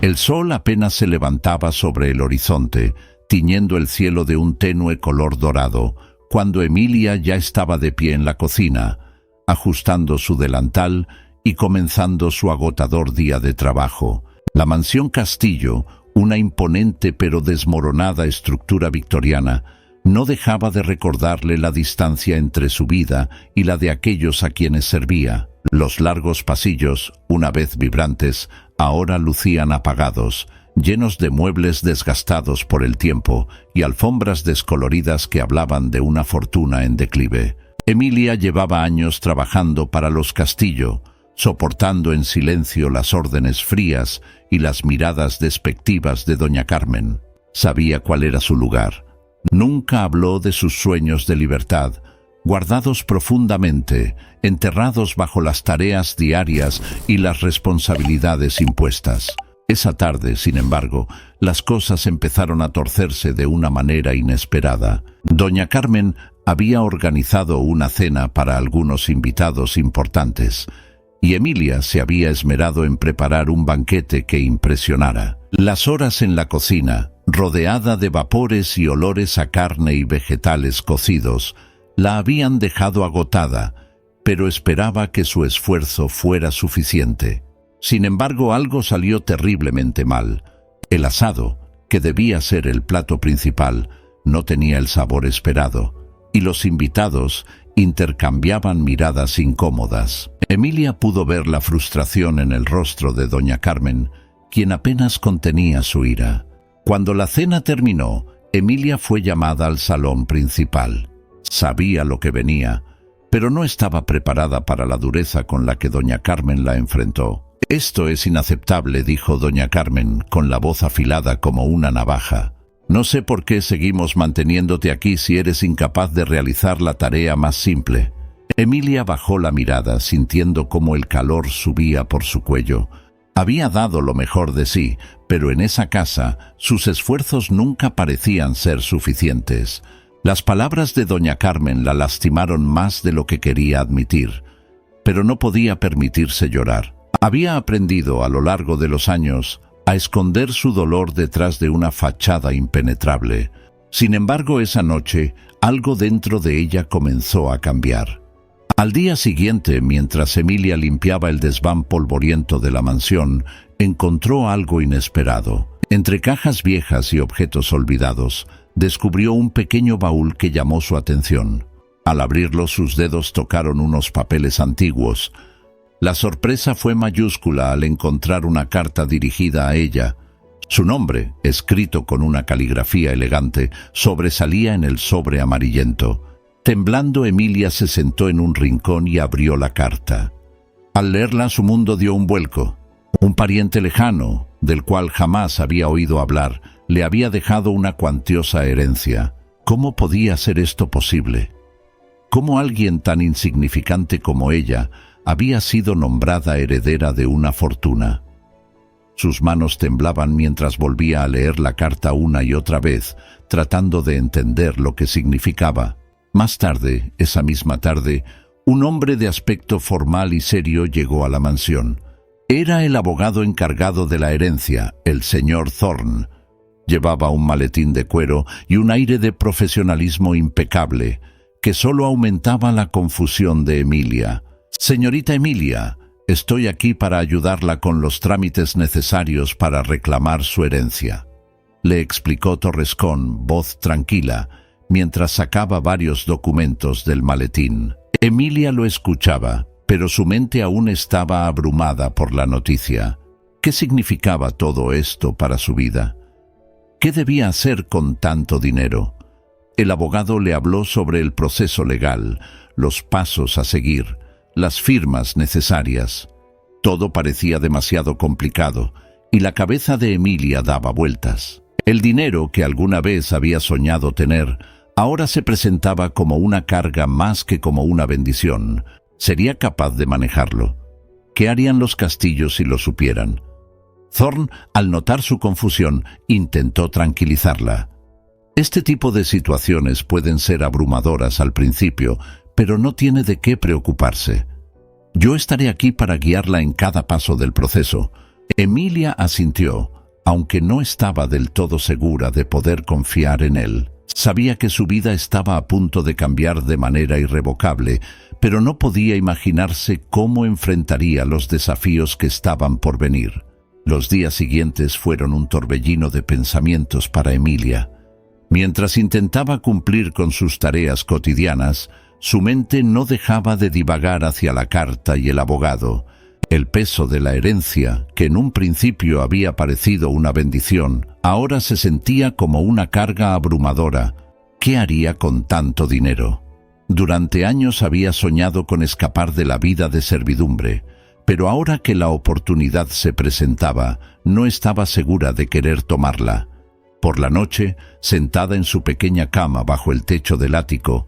El sol apenas se levantaba sobre el horizonte, tiñendo el cielo de un tenue color dorado, cuando Emilia ya estaba de pie en la cocina, ajustando su delantal y comenzando su agotador día de trabajo. La mansión Castillo, una imponente pero desmoronada estructura victoriana, no dejaba de recordarle la distancia entre su vida y la de aquellos a quienes servía. Los largos pasillos, una vez vibrantes, ahora lucían apagados, llenos de muebles desgastados por el tiempo y alfombras descoloridas que hablaban de una fortuna en declive. Emilia llevaba años trabajando para los Castillo, soportando en silencio las órdenes frías y las miradas despectivas de doña Carmen. Sabía cuál era su lugar. Nunca habló de sus sueños de libertad, guardados profundamente, enterrados bajo las tareas diarias y las responsabilidades impuestas. Esa tarde, sin embargo, las cosas empezaron a torcerse de una manera inesperada. Doña Carmen había organizado una cena para algunos invitados importantes, y Emilia se había esmerado en preparar un banquete que impresionara. Las horas en la cocina, rodeada de vapores y olores a carne y vegetales cocidos, la habían dejado agotada, pero esperaba que su esfuerzo fuera suficiente. Sin embargo, algo salió terriblemente mal. El asado, que debía ser el plato principal, no tenía el sabor esperado, y los invitados intercambiaban miradas incómodas. Emilia pudo ver la frustración en el rostro de doña Carmen, quien apenas contenía su ira. Cuando la cena terminó, Emilia fue llamada al salón principal. Sabía lo que venía, pero no estaba preparada para la dureza con la que doña Carmen la enfrentó. «Esto es inaceptable», dijo doña Carmen, con la voz afilada como una navaja. «No sé por qué seguimos manteniéndote aquí si eres incapaz de realizar la tarea más simple». Emilia bajó la mirada, sintiendo cómo el calor subía por su cuello. Había dado lo mejor de sí, pero en esa casa sus esfuerzos nunca parecían ser suficientes. Las palabras de doña Carmen la lastimaron más de lo que quería admitir, pero no podía permitirse llorar. Había aprendido a lo largo de los años a esconder su dolor detrás de una fachada impenetrable. Sin embargo, esa noche, algo dentro de ella comenzó a cambiar. Al día siguiente, mientras Emilia limpiaba el desván polvoriento de la mansión, encontró algo inesperado. Entre cajas viejas y objetos olvidados, descubrió un pequeño baúl que llamó su atención. Al abrirlo, sus dedos tocaron unos papeles antiguos. La sorpresa fue mayúscula al encontrar una carta dirigida a ella. Su nombre, escrito con una caligrafía elegante, sobresalía en el sobre amarillento. Temblando, Emilia se sentó en un rincón y abrió la carta. Al leerla, su mundo dio un vuelco. Un pariente lejano, del cual jamás había oído hablar, le había dejado una cuantiosa herencia. ¿Cómo podía ser esto posible? ¿Cómo alguien tan insignificante como ella había sido nombrada heredera de una fortuna? Sus manos temblaban mientras volvía a leer la carta una y otra vez, tratando de entender lo que significaba. Más tarde, esa misma tarde, un hombre de aspecto formal y serio llegó a la mansión. Era el abogado encargado de la herencia, el señor Thorne. Llevaba un maletín de cuero y un aire de profesionalismo impecable, que solo aumentaba la confusión de Emilia. «Señorita Emilia, estoy aquí para ayudarla con los trámites necesarios para reclamar su herencia», le explicó Torrescón, voz tranquila, mientras sacaba varios documentos del maletín. Emilia lo escuchaba, pero su mente aún estaba abrumada por la noticia. ¿Qué significaba todo esto para su vida? ¿Qué debía hacer con tanto dinero? El abogado le habló sobre el proceso legal, los pasos a seguir, las firmas necesarias. Todo parecía demasiado complicado, y la cabeza de Emilia daba vueltas. El dinero que alguna vez había soñado tener, ahora se presentaba como una carga más que como una bendición. ¿Sería capaz de manejarlo? ¿Qué harían los Castillos si lo supieran? Thorne, al notar su confusión, intentó tranquilizarla. Este tipo de situaciones pueden ser abrumadoras al principio, pero no tiene de qué preocuparse. Yo estaré aquí para guiarla en cada paso del proceso. Emilia asintió, aunque no estaba del todo segura de poder confiar en él. Sabía que su vida estaba a punto de cambiar de manera irrevocable, pero no podía imaginarse cómo enfrentaría los desafíos que estaban por venir. Los días siguientes fueron un torbellino de pensamientos para Emilia. Mientras intentaba cumplir con sus tareas cotidianas, su mente no dejaba de divagar hacia la carta y el abogado. El peso de la herencia, que en un principio había parecido una bendición, ahora se sentía como una carga abrumadora. ¿Qué haría con tanto dinero? Durante años había soñado con escapar de la vida de servidumbre, pero ahora que la oportunidad se presentaba, no estaba segura de querer tomarla. Por la noche, sentada en su pequeña cama bajo el techo del ático,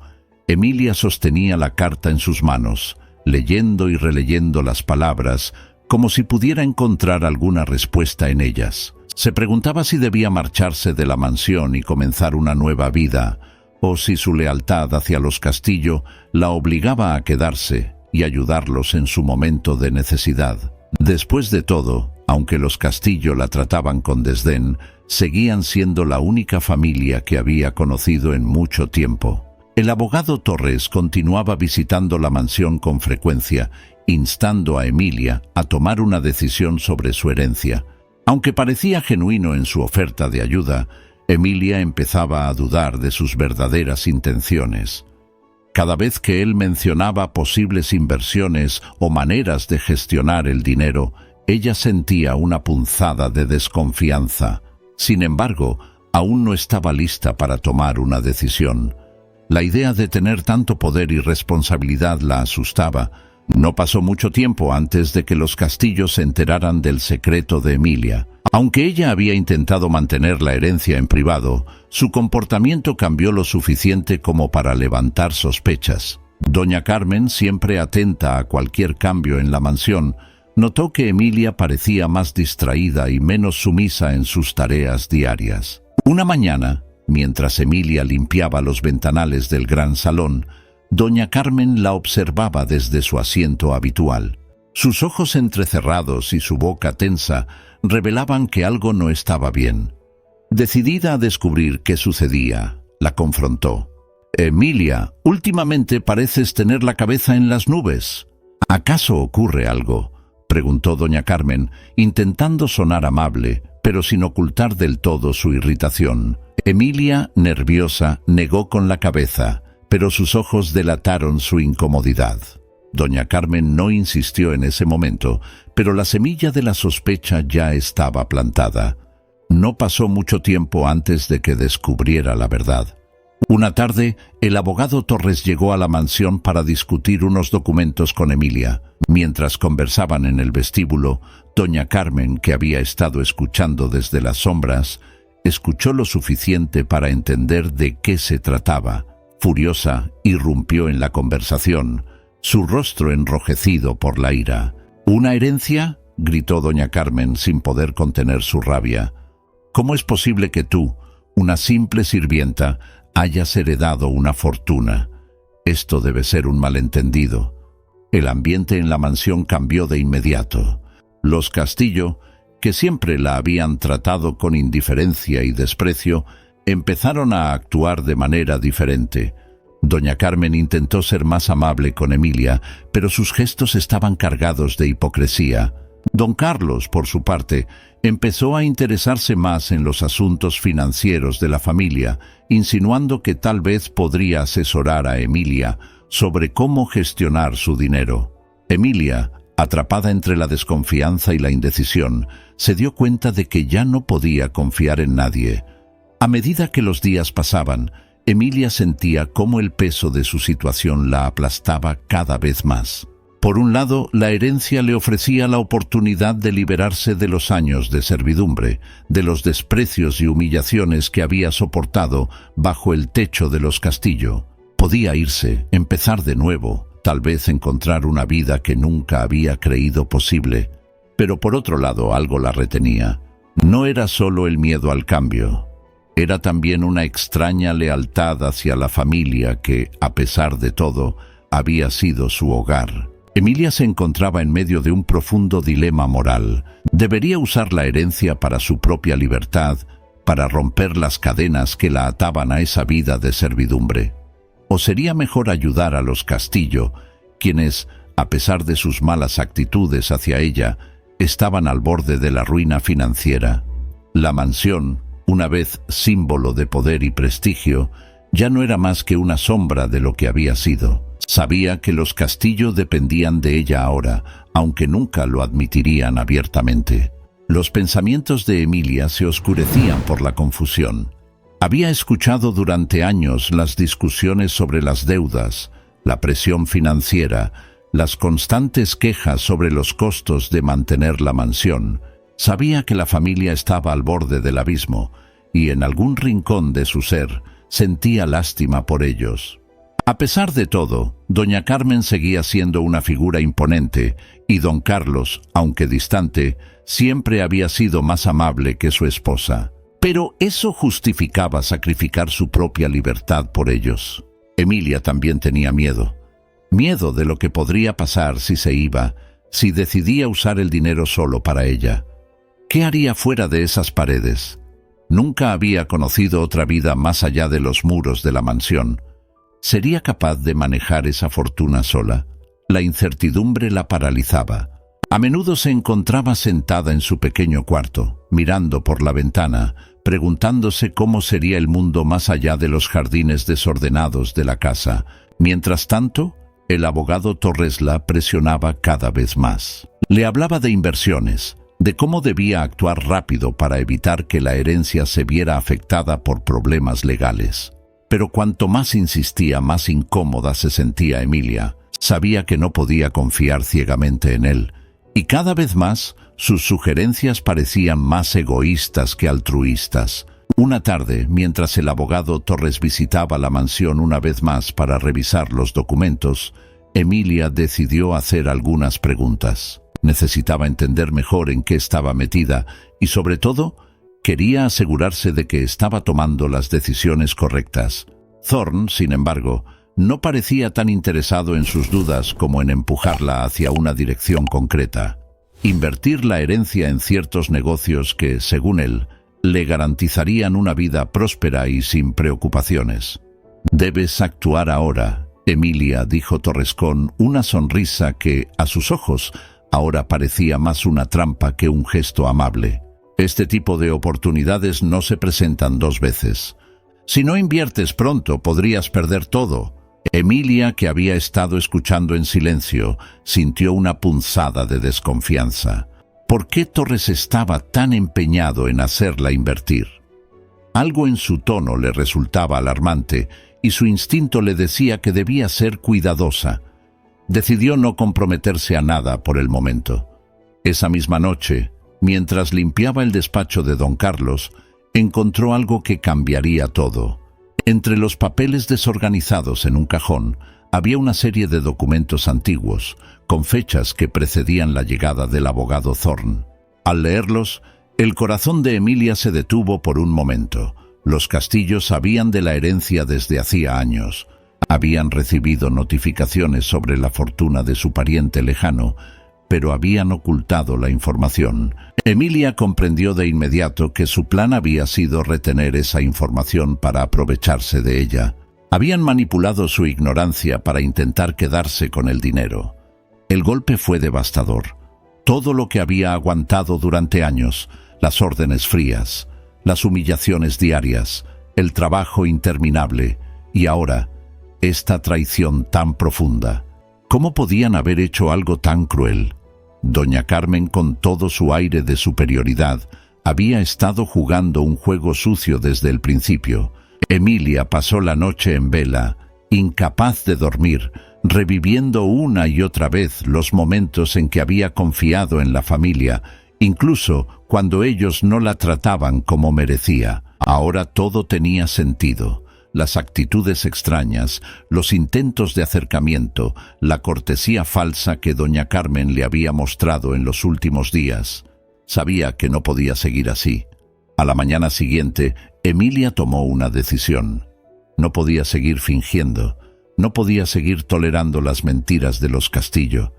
Emilia sostenía la carta en sus manos, leyendo y releyendo las palabras, como si pudiera encontrar alguna respuesta en ellas. Se preguntaba si debía marcharse de la mansión y comenzar una nueva vida, o si su lealtad hacia los Castillo la obligaba a quedarse y ayudarlos en su momento de necesidad. Después de todo, aunque los Castillo la trataban con desdén, seguían siendo la única familia que había conocido en mucho tiempo. El abogado Torres continuaba visitando la mansión con frecuencia, instando a Emilia a tomar una decisión sobre su herencia. Aunque parecía genuino en su oferta de ayuda, Emilia empezaba a dudar de sus verdaderas intenciones. Cada vez que él mencionaba posibles inversiones o maneras de gestionar el dinero, ella sentía una punzada de desconfianza. Sin embargo, aún no estaba lista para tomar una decisión. La idea de tener tanto poder y responsabilidad la asustaba. No pasó mucho tiempo antes de que los Castillo se enteraran del secreto de Emilia. Aunque ella había intentado mantener la herencia en privado, su comportamiento cambió lo suficiente como para levantar sospechas. Doña Carmen, siempre atenta a cualquier cambio en la mansión, notó que Emilia parecía más distraída y menos sumisa en sus tareas diarias. Una mañana, mientras Emilia limpiaba los ventanales del gran salón, doña Carmen la observaba desde su asiento habitual. Sus ojos entrecerrados y su boca tensa revelaban que algo no estaba bien. Decidida a descubrir qué sucedía, la confrontó. «Emilia, últimamente pareces tener la cabeza en las nubes. ¿Acaso ocurre algo?», preguntó doña Carmen, intentando sonar amable, pero sin ocultar del todo su irritación. Emilia, nerviosa, negó con la cabeza, pero sus ojos delataron su incomodidad. Doña Carmen no insistió en ese momento, pero la semilla de la sospecha ya estaba plantada. No pasó mucho tiempo antes de que descubriera la verdad. Una tarde, el abogado Torres llegó a la mansión para discutir unos documentos con Emilia. Mientras conversaban en el vestíbulo, doña Carmen, que había estado escuchando desde las sombras, escuchó lo suficiente para entender de qué se trataba. Furiosa, irrumpió en la conversación, su rostro enrojecido por la ira. «¿Una herencia?», gritó doña Carmen sin poder contener su rabia. «¿Cómo es posible que tú, una simple sirvienta, hayas heredado una fortuna? Esto debe ser un malentendido». El ambiente en la mansión cambió de inmediato. Los Castillo, que siempre la habían tratado con indiferencia y desprecio, empezaron a actuar de manera diferente. Doña Carmen intentó ser más amable con Emilia, pero sus gestos estaban cargados de hipocresía. Don Carlos, por su parte, empezó a interesarse más en los asuntos financieros de la familia, insinuando que tal vez podría asesorar a Emilia sobre cómo gestionar su dinero. Emilia, atrapada entre la desconfianza y la indecisión, se dio cuenta de que ya no podía confiar en nadie. A medida que los días pasaban, Emilia sentía cómo el peso de su situación la aplastaba cada vez más. Por un lado, la herencia le ofrecía la oportunidad de liberarse de los años de servidumbre, de los desprecios y humillaciones que había soportado bajo el techo de los Castillo. Podía irse, empezar de nuevo, tal vez encontrar una vida que nunca había creído posible. Pero por otro lado, algo la retenía. No era solo el miedo al cambio. Era también una extraña lealtad hacia la familia que, a pesar de todo, había sido su hogar. Emilia se encontraba en medio de un profundo dilema moral. ¿Debería usar la herencia para su propia libertad, para romper las cadenas que la ataban a esa vida de servidumbre? ¿O sería mejor ayudar a los Castillo, quienes, a pesar de sus malas actitudes hacia ella, estaban al borde de la ruina financiera? La mansión, una vez símbolo de poder y prestigio, ya no era más que una sombra de lo que había sido. Sabía que los Castillo dependían de ella ahora, aunque nunca lo admitirían abiertamente. Los pensamientos de Emilia se oscurecían por la confusión. Había escuchado durante años las discusiones sobre las deudas, la presión financiera, las constantes quejas sobre los costos de mantener la mansión. Sabía que la familia estaba al borde del abismo, y en algún rincón de su ser sentía lástima por ellos. A pesar de todo, doña Carmen seguía siendo una figura imponente, y don Carlos, aunque distante, siempre había sido más amable que su esposa. Pero eso justificaba sacrificar su propia libertad por ellos. Emilia también tenía miedo. Miedo de lo que podría pasar si se iba, si decidía usar el dinero solo para ella. ¿Qué haría fuera de esas paredes? Nunca había conocido otra vida más allá de los muros de la mansión. ¿Sería capaz de manejar esa fortuna sola? La incertidumbre la paralizaba. A menudo se encontraba sentada en su pequeño cuarto, mirando por la ventana, preguntándose cómo sería el mundo más allá de los jardines desordenados de la casa. Mientras tanto, el abogado Torres la presionaba cada vez más. Le hablaba de inversiones, de cómo debía actuar rápido para evitar que la herencia se viera afectada por problemas legales. Pero cuanto más insistía, más incómoda se sentía Emilia. Sabía que no podía confiar ciegamente en él, y cada vez más sus sugerencias parecían más egoístas que altruistas. Una tarde, mientras el abogado Torres visitaba la mansión una vez más para revisar los documentos, Emilia decidió hacer algunas preguntas. Necesitaba entender mejor en qué estaba metida y, sobre todo, quería asegurarse de que estaba tomando las decisiones correctas. Thorne, sin embargo, no parecía tan interesado en sus dudas como en empujarla hacia una dirección concreta. Invertir la herencia en ciertos negocios que, según él, le garantizarían una vida próspera y sin preocupaciones. «Debes actuar ahora», Emilia dijo Torres con una sonrisa que, a sus ojos, ahora parecía más una trampa que un gesto amable. «Este tipo de oportunidades no se presentan dos veces. Si no inviertes pronto, podrías perder todo». Emilia, que había estado escuchando en silencio, sintió una punzada de desconfianza. ¿Por qué Torres estaba tan empeñado en hacerla invertir? Algo en su tono le resultaba alarmante y su instinto le decía que debía ser cuidadosa. Decidió no comprometerse a nada por el momento. Esa misma noche, mientras limpiaba el despacho de don Carlos, encontró algo que cambiaría todo. Entre los papeles desorganizados en un cajón había una serie de documentos antiguos, con fechas que precedían la llegada del abogado Thorne. Al leerlos, el corazón de Emilia se detuvo por un momento. Los Castillo sabían de la herencia desde hacía años. Habían recibido notificaciones sobre la fortuna de su pariente lejano, pero habían ocultado la información. Emilia comprendió de inmediato que su plan había sido retener esa información para aprovecharse de ella. Habían manipulado su ignorancia para intentar quedarse con el dinero. El golpe fue devastador. Todo lo que había aguantado durante años, las órdenes frías, las humillaciones diarias, el trabajo interminable, y ahora, esta traición tan profunda. ¿Cómo podían haber hecho algo tan cruel? Doña Carmen, con todo su aire de superioridad, había estado jugando un juego sucio desde el principio. Emilia pasó la noche en vela, incapaz de dormir, reviviendo una y otra vez los momentos en que había confiado en la familia, incluso cuando ellos no la trataban como merecía. Ahora todo tenía sentido. Las actitudes extrañas, los intentos de acercamiento, la cortesía falsa que doña Carmen le había mostrado en los últimos días. Sabía que no podía seguir así. A la mañana siguiente, Emilia tomó una decisión. No podía seguir fingiendo, no podía seguir tolerando las mentiras de los Castillo.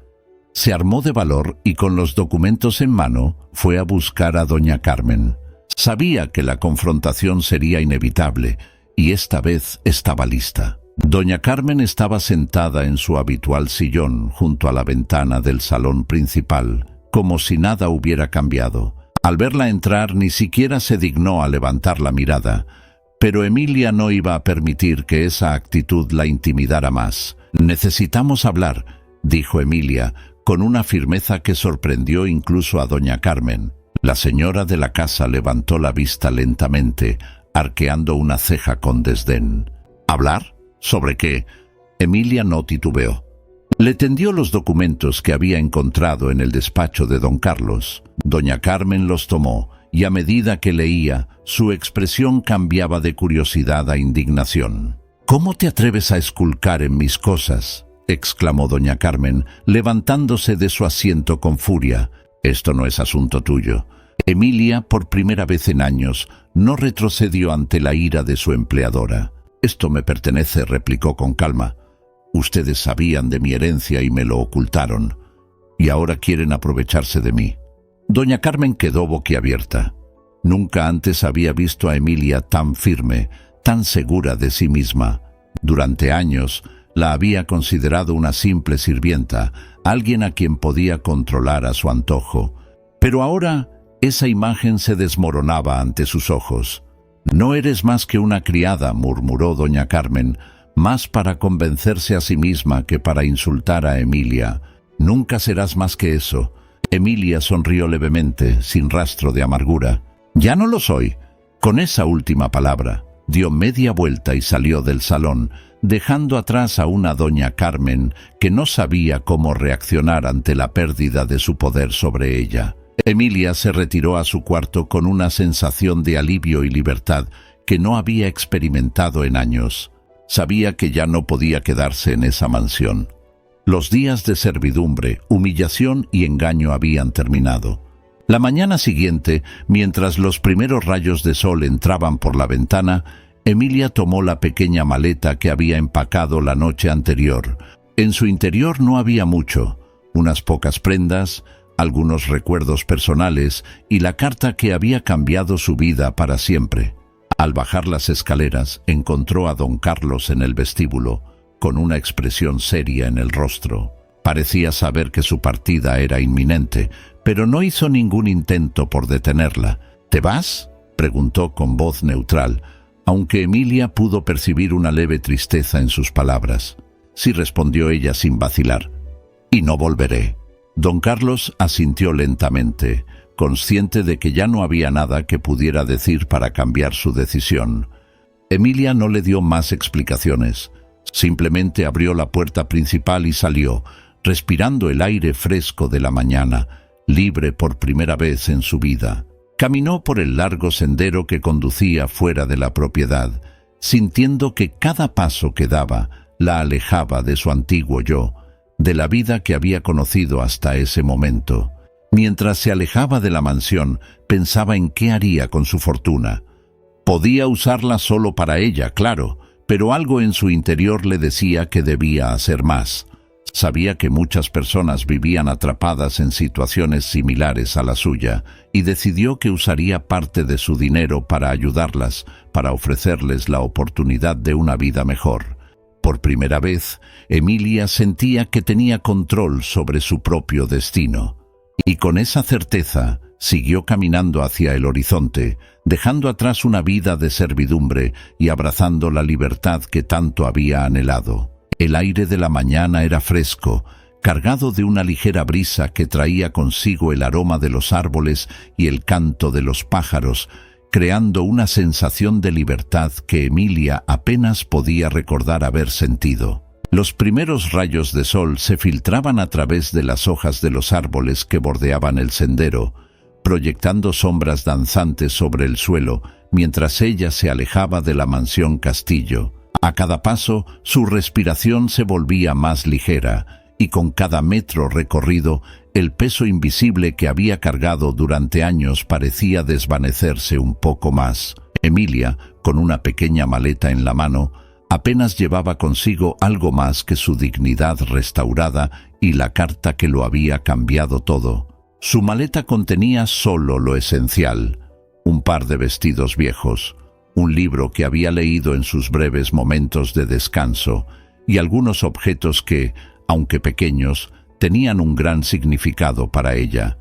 Se armó de valor y con los documentos en mano fue a buscar a doña Carmen. Sabía que la confrontación sería inevitable y esta vez estaba lista. Doña Carmen estaba sentada en su habitual sillón junto a la ventana del salón principal, como si nada hubiera cambiado. Al verla entrar ni siquiera se dignó a levantar la mirada, pero Emilia no iba a permitir que esa actitud la intimidara más. «Necesitamos hablar», dijo Emilia, con una firmeza que sorprendió incluso a doña Carmen. La señora de la casa levantó la vista lentamente, arqueando una ceja con desdén. «¿Hablar? ¿Sobre qué?» Emilia no titubeó. Le tendió los documentos que había encontrado en el despacho de don Carlos. Doña Carmen los tomó, y a medida que leía, su expresión cambiaba de curiosidad a indignación. «¿Cómo te atreves a esculcar en mis cosas?», exclamó doña Carmen, levantándose de su asiento con furia. «Esto no es asunto tuyo». Emilia, por primera vez en años, no retrocedió ante la ira de su empleadora. «Esto me pertenece», replicó con calma. «Ustedes sabían de mi herencia y me lo ocultaron, y ahora quieren aprovecharse de mí». Doña Carmen quedó boquiabierta. Nunca antes había visto a Emilia tan firme, tan segura de sí misma. Durante años la había considerado una simple sirvienta, alguien a quien podía controlar a su antojo. Pero ahora esa imagen se desmoronaba ante sus ojos. «No eres más que una criada», murmuró doña Carmen, más para convencerse a sí misma que para insultar a Emilia. «Nunca serás más que eso». Emilia sonrió levemente, sin rastro de amargura. «Ya no lo soy». Con esa última palabra, dio media vuelta y salió del salón, dejando atrás a una doña Carmen que no sabía cómo reaccionar ante la pérdida de su poder sobre ella. Emilia se retiró a su cuarto con una sensación de alivio y libertad que no había experimentado en años. Sabía que ya no podía quedarse en esa mansión. Los días de servidumbre, humillación y engaño habían terminado. La mañana siguiente, mientras los primeros rayos de sol entraban por la ventana, Emilia tomó la pequeña maleta que había empacado la noche anterior. En su interior no había mucho, unas pocas prendas, algunos recuerdos personales y la carta que había cambiado su vida para siempre. Al bajar las escaleras, encontró a don Carlos en el vestíbulo, con una expresión seria en el rostro. Parecía saber que su partida era inminente, pero no hizo ningún intento por detenerla. «¿Te vas?», preguntó con voz neutral, aunque Emilia pudo percibir una leve tristeza en sus palabras. «Sí», respondió ella sin vacilar. «Y no volveré». Don Carlos asintió lentamente, consciente de que ya no había nada que pudiera decir para cambiar su decisión. Emilia no le dio más explicaciones. Simplemente abrió la puerta principal y salió, respirando el aire fresco de la mañana, libre por primera vez en su vida. Caminó por el largo sendero que conducía fuera de la propiedad, sintiendo que cada paso que daba la alejaba de su antiguo yo, de la vida que había conocido hasta ese momento. Mientras se alejaba de la mansión, pensaba en qué haría con su fortuna. Podía usarla solo para ella, claro, pero algo en su interior le decía que debía hacer más. Sabía que muchas personas vivían atrapadas en situaciones similares a la suya y decidió que usaría parte de su dinero para ayudarlas, para ofrecerles la oportunidad de una vida mejor. Por primera vez, Emilia sentía que tenía control sobre su propio destino. Y con esa certeza, siguió caminando hacia el horizonte, dejando atrás una vida de servidumbre y abrazando la libertad que tanto había anhelado. El aire de la mañana era fresco, cargado de una ligera brisa que traía consigo el aroma de los árboles y el canto de los pájaros, creando una sensación de libertad que Emilia apenas podía recordar haber sentido. Los primeros rayos de sol se filtraban a través de las hojas de los árboles que bordeaban el sendero, proyectando sombras danzantes sobre el suelo, mientras ella se alejaba de la mansión castillo. A cada paso, su respiración se volvía más ligera, y con cada metro recorrido, el peso invisible que había cargado durante años parecía desvanecerse un poco más. Emilia, con una pequeña maleta en la mano, Apenas llevaba consigo algo más que su dignidad restaurada y la carta que lo había cambiado todo. Su maleta contenía solo lo esencial: un par de vestidos viejos, un libro que había leído en sus breves momentos de descanso y algunos objetos que, aunque pequeños, tenían un gran significado para ella.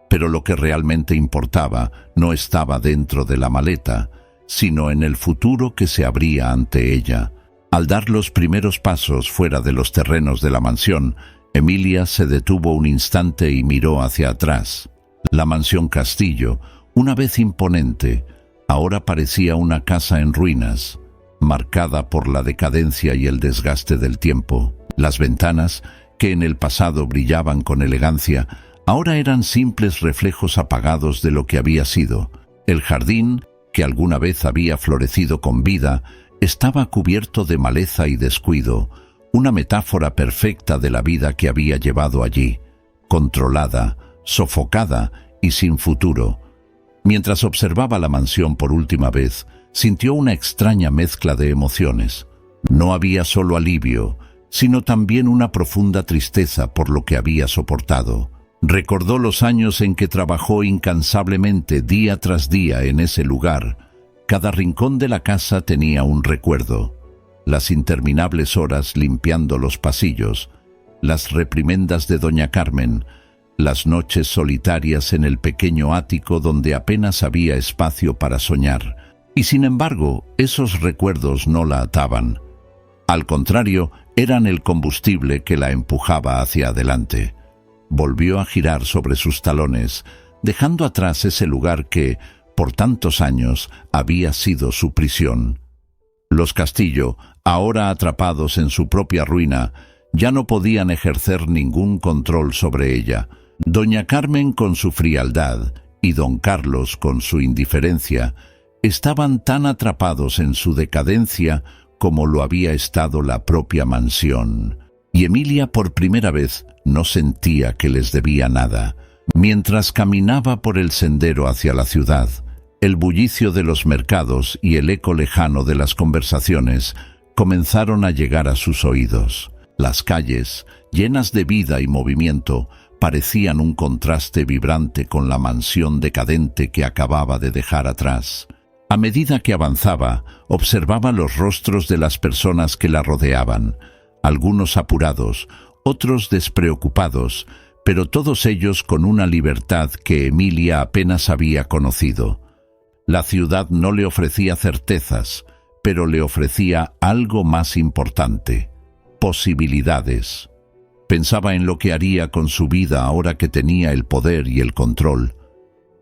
Pero lo que realmente importaba no estaba dentro de la maleta, sino en el futuro que se abría ante ella. Al dar los primeros pasos fuera de los terrenos de la mansión, Emilia se detuvo un instante y miró hacia atrás. La mansión Castillo, una vez imponente, ahora parecía una casa en ruinas, marcada por la decadencia y el desgaste del tiempo. Las ventanas, que en el pasado brillaban con elegancia, ahora eran simples reflejos apagados de lo que había sido. El jardín, que alguna vez había florecido con vida, estaba cubierto de maleza y descuido, una metáfora perfecta de la vida que había llevado allí, controlada, sofocada y sin futuro. Mientras observaba la mansión por última vez, sintió una extraña mezcla de emociones. No había solo alivio, sino también una profunda tristeza por lo que había soportado. Recordó los años en que trabajó incansablemente día tras día en ese lugar. Cada rincón de la casa tenía un recuerdo: las interminables horas limpiando los pasillos, las reprimendas de doña Carmen, las noches solitarias en el pequeño ático donde apenas había espacio para soñar. Y sin embargo, esos recuerdos no la ataban. Al contrario, eran el combustible que la empujaba hacia adelante. Volvió a girar sobre sus talones, dejando atrás ese lugar que, por tantos años, había sido su prisión. Los Castillo, ahora atrapados en su propia ruina, ya no podían ejercer ningún control sobre ella. Doña Carmen, con su frialdad, y don Carlos, con su indiferencia, estaban tan atrapados en su decadencia como lo había estado la propia mansión. Y Emilia, por primera vez, no sentía que les debía nada. Mientras caminaba por el sendero hacia la ciudad, el bullicio de los mercados y el eco lejano de las conversaciones comenzaron a llegar a sus oídos. Las calles, llenas de vida y movimiento, parecían un contraste vibrante con la mansión decadente que acababa de dejar atrás. A medida que avanzaba, observaba los rostros de las personas que la rodeaban, algunos apurados, otros despreocupados, pero todos ellos con una libertad que Emilia apenas había conocido. La ciudad no le ofrecía certezas, pero le ofrecía algo más importante: posibilidades. Pensaba en lo que haría con su vida ahora que tenía el poder y el control.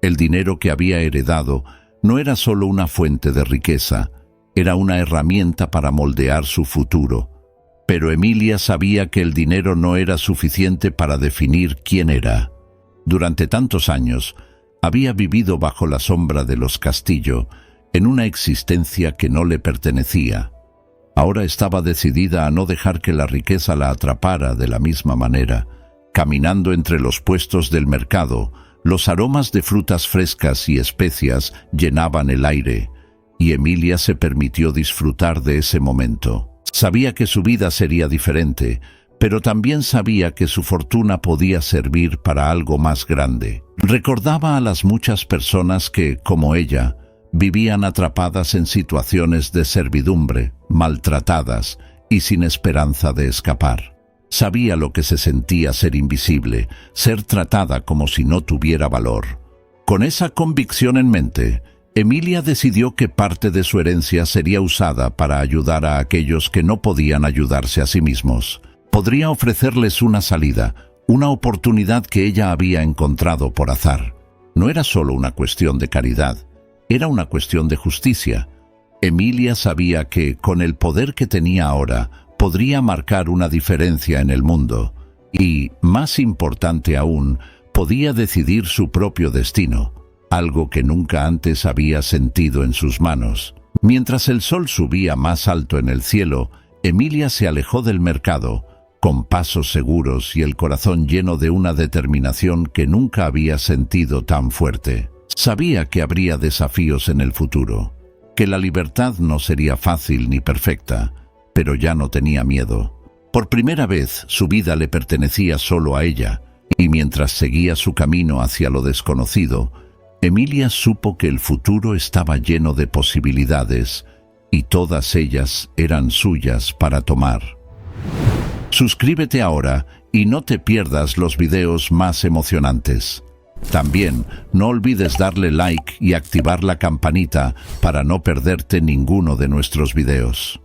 El dinero que había heredado no era solo una fuente de riqueza, era una herramienta para moldear su futuro. Pero Emilia sabía que el dinero no era suficiente para definir quién era. Durante tantos años, había vivido bajo la sombra de los Castillo, en una existencia que no le pertenecía. Ahora estaba decidida a no dejar que la riqueza la atrapara de la misma manera. Caminando entre los puestos del mercado, los aromas de frutas frescas y especias llenaban el aire, y Emilia se permitió disfrutar de ese momento. Sabía que su vida sería diferente, pero también sabía que su fortuna podía servir para algo más grande. Recordaba a las muchas personas que, como ella, vivían atrapadas en situaciones de servidumbre, maltratadas y sin esperanza de escapar. Sabía lo que se sentía ser invisible, ser tratada como si no tuviera valor. Con esa convicción en mente, Emilia decidió que parte de su herencia sería usada para ayudar a aquellos que no podían ayudarse a sí mismos. Podría ofrecerles una salida, una oportunidad que ella había encontrado por azar. No era solo una cuestión de caridad, era una cuestión de justicia. Emilia sabía que, con el poder que tenía ahora, podría marcar una diferencia en el mundo y, más importante aún, podía decidir su propio destino, algo que nunca antes había sentido en sus manos. Mientras el sol subía más alto en el cielo, Emilia se alejó del mercado, con pasos seguros y el corazón lleno de una determinación que nunca había sentido tan fuerte. Sabía que habría desafíos en el futuro, que la libertad no sería fácil ni perfecta, pero ya no tenía miedo. Por primera vez, su vida le pertenecía solo a ella, y mientras seguía su camino hacia lo desconocido, Emilia supo que el futuro estaba lleno de posibilidades, y todas ellas eran suyas para tomar. Suscríbete ahora y no te pierdas los videos más emocionantes. También no olvides darle like y activar la campanita para no perderte ninguno de nuestros videos.